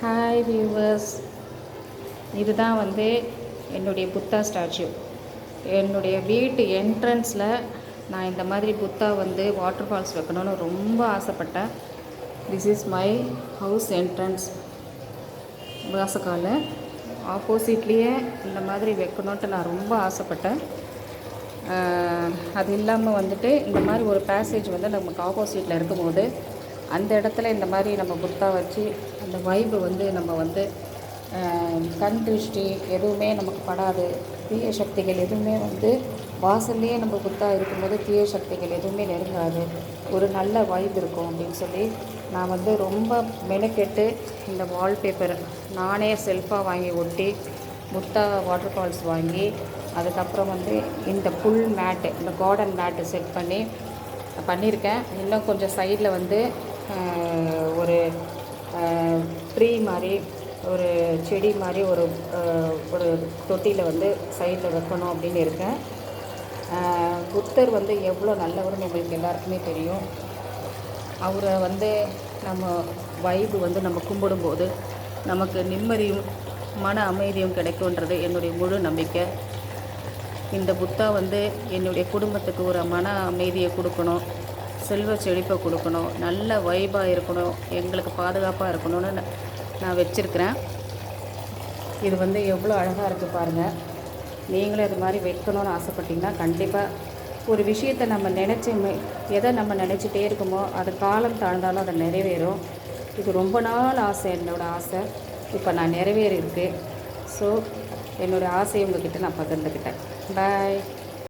Hi viewers, இதுதான் என்னுடைய Buddha statue. என்னுடைய வீட்டு என்ட்ரன்ஸில் நான் இந்த மாதிரி புத்தா வாட்டர் ஃபால்ஸ் வைக்கணும்னு ரொம்ப ஆசைப்பட்டேன். This is my house entrance. வாசக்கால் ஆப்போசிட்லேயே இந்த மாதிரி வைக்கணுன்ட்டு நான் ரொம்ப ஆசைப்பட்டேன். அது இல்லாமல் இந்த மாதிரி ஒரு பேசேஜ் நமக்கு ஆப்போசிட்டில் இருக்கும்போது அந்த இடத்துல இந்த மாதிரி நம்ம புத்தா வச்சு அந்த வைப்பு நம்ம கண் திருஷ்டி எதுவுமே நமக்கு படாது. தீய சக்திகள் எதுவுமே வாசல்லையே நம்ம புத்தா இருக்கும்போது தீய சக்திகள் எதுவுமே நெருங்காது. ஒரு நல்ல வைப் இருக்கும் அப்படின்னு சொல்லி நான் ரொம்ப மெனக்கெட்டு இந்த வால்பேப்பர் நானே செல்ஃபாக வாங்கி ஒட்டி புத்தா வாட்டர் ஃபால்ஸ் வாங்கி அதுக்கப்புறம் இந்த புல் மேட்டு, இந்த கார்டன் மேட்டு செட் பண்ணியிருக்கேன். இன்னும் கொஞ்சம் சைடில் ஒரு ட்ரீ மாதிரி, ஒரு செடி மாதிரி ஒரு தொட்டியில் சைடில் வைக்கணும் அப்படின்னு இருக்கேன். புத்தர் எவ்வளோ நல்லவர்னு உங்களுக்கு எல்லாருக்குமே தெரியும். அவரை நம்ம வைப்பு நம்ம கும்பிடும்போது நமக்கு நிம்மதியும் மன அமைதியும் கிடைக்குன்றது என்னுடைய முழு நம்பிக்கை. இந்த புத்தா என்னுடைய குடும்பத்துக்கு ஒரு மன அமைதியை கொடுக்கணும், செல்வ செழிப்பை கொடுக்கணும், நல்ல வைபாக இருக்கணும், எங்களுக்கு பாதுகாப்பாக இருக்கணும்னு நான் வச்சுருக்கிறேன். இது எவ்வளோ அழகாக இருக்குது பாருங்கள். நீங்களும் இது மாதிரி வைக்கணும்னு ஆசைப்பட்டீங்கன்னா கண்டிப்பாக ஒரு விஷயத்தை நம்ம எதை நம்ம நினச்சிட்டே இருக்குமோ அது காலம் தாழ்ந்தாலும் அதை நிறைவேறும். இது ரொம்ப நாள் ஆசை, என்னோடய ஆசை இப்போ நான் நிறைவேறியிருக்கு. ஸோ என்னோடய ஆசையை உங்கள்கிட்ட நான் பகிர்ந்துக்கிட்டேன். பாய்.